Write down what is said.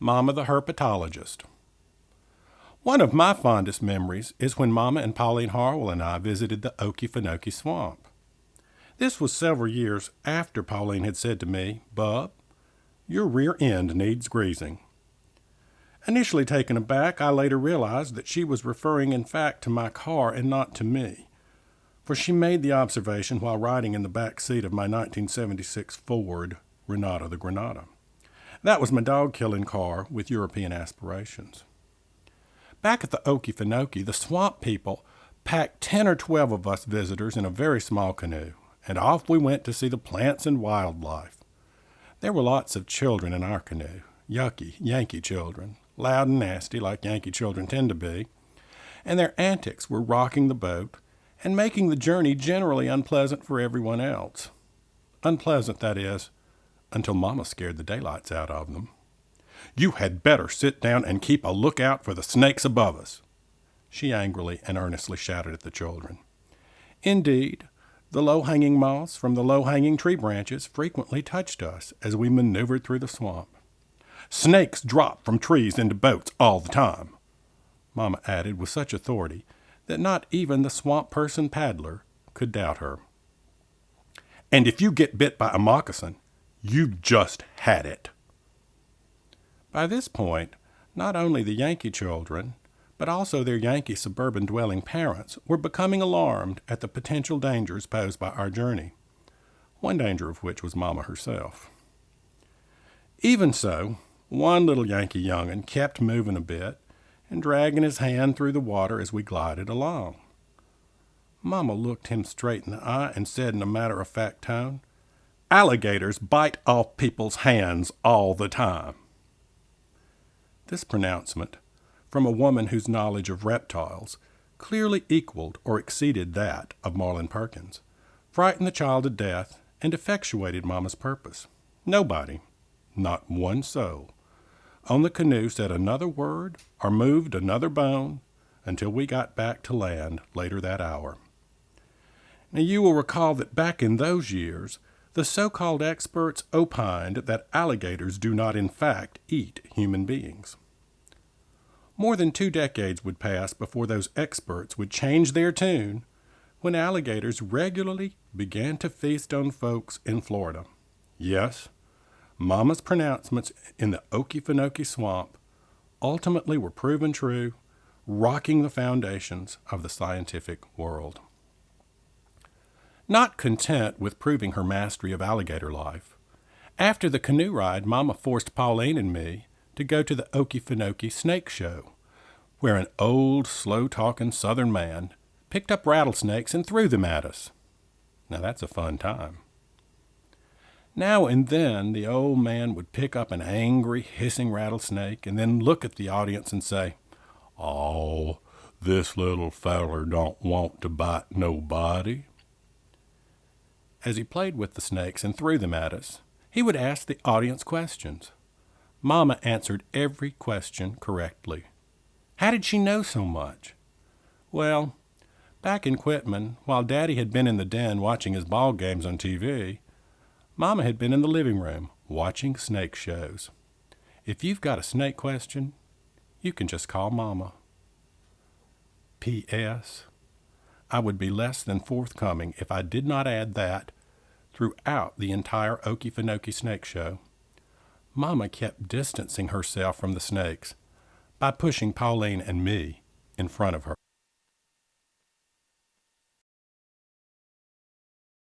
Mama the Herpetologist. One of my fondest memories is when Mama and Pauline Harwell and I visited the Okefenokee Swamp. This was several years after Pauline had said to me, "Bub, your rear end needs greasing." Initially taken aback, I later realized that she was referring in fact to my car and not to me, for she made the observation while riding in the back seat of my 1976 Ford Renata the Granada. That was my dog-killing car with European aspirations. Back at the Okefenokee, the swamp people packed 10 or 12 of us visitors in a very small canoe, and off we went to see the plants and wildlife. There were lots of children in our canoe, yucky Yankee children, loud and nasty like Yankee children tend to be, and their antics were rocking the boat and making the journey generally unpleasant for everyone else. Unpleasant, that is, until Mama scared the daylights out of them. "You had better sit down and keep a lookout for the snakes above us," she angrily and earnestly shouted at the children. Indeed, the low-hanging moss from the low-hanging tree branches frequently touched us as we maneuvered through the swamp. "Snakes drop from trees into boats all the time," Mama added with such authority that not even the swamp person paddler could doubt her. "And if you get bit by a moccasin, you've just had it." By this point, not only the Yankee children, but also their Yankee suburban-dwelling parents were becoming alarmed at the potential dangers posed by our journey, one danger of which was Mama herself. Even so, one little Yankee young'un kept moving a bit and dragging his hand through the water as we glided along. Mama looked him straight in the eye and said in a matter-of-fact tone, "Alligators bite off people's hands all the time." This pronouncement, from a woman whose knowledge of reptiles clearly equaled or exceeded that of Marlin Perkins, frightened the child to death and effectuated Mama's purpose. Nobody, not one soul, on the canoe said another word or moved another bone until we got back to land later that hour. Now you will recall that back in those years, the so-called experts opined that alligators do not in fact eat human beings. More than 2 decades would pass before those experts would change their tune when alligators regularly began to feast on folks in Florida. Yes, Mama's pronouncements in the Okefenokee Swamp ultimately were proven true, rocking the foundations of the scientific world. Not content with proving her mastery of alligator life, after the canoe ride, Mama forced Pauline and me to go to the Okefenokee Snake Show, where an old, slow-talking Southern man picked up rattlesnakes and threw them at us. Now that's a fun time. Now and then the old man would pick up an angry, hissing rattlesnake and then look at the audience and say, "Oh, this little feller don't want to bite nobody." As he played with the snakes and threw them at us, he would ask the audience questions. Mama answered every question correctly. How did she know so much? Well, back in Quitman, while Daddy had been in the den watching his ball games on TV, Mama had been in the living room watching snake shows. If you've got a snake question, you can just call Mama. P.S. I would be less than forthcoming if I did not add that, throughout the entire Okefenokee Snake Show, Mama kept distancing herself from the snakes by pushing Pauline and me in front of her.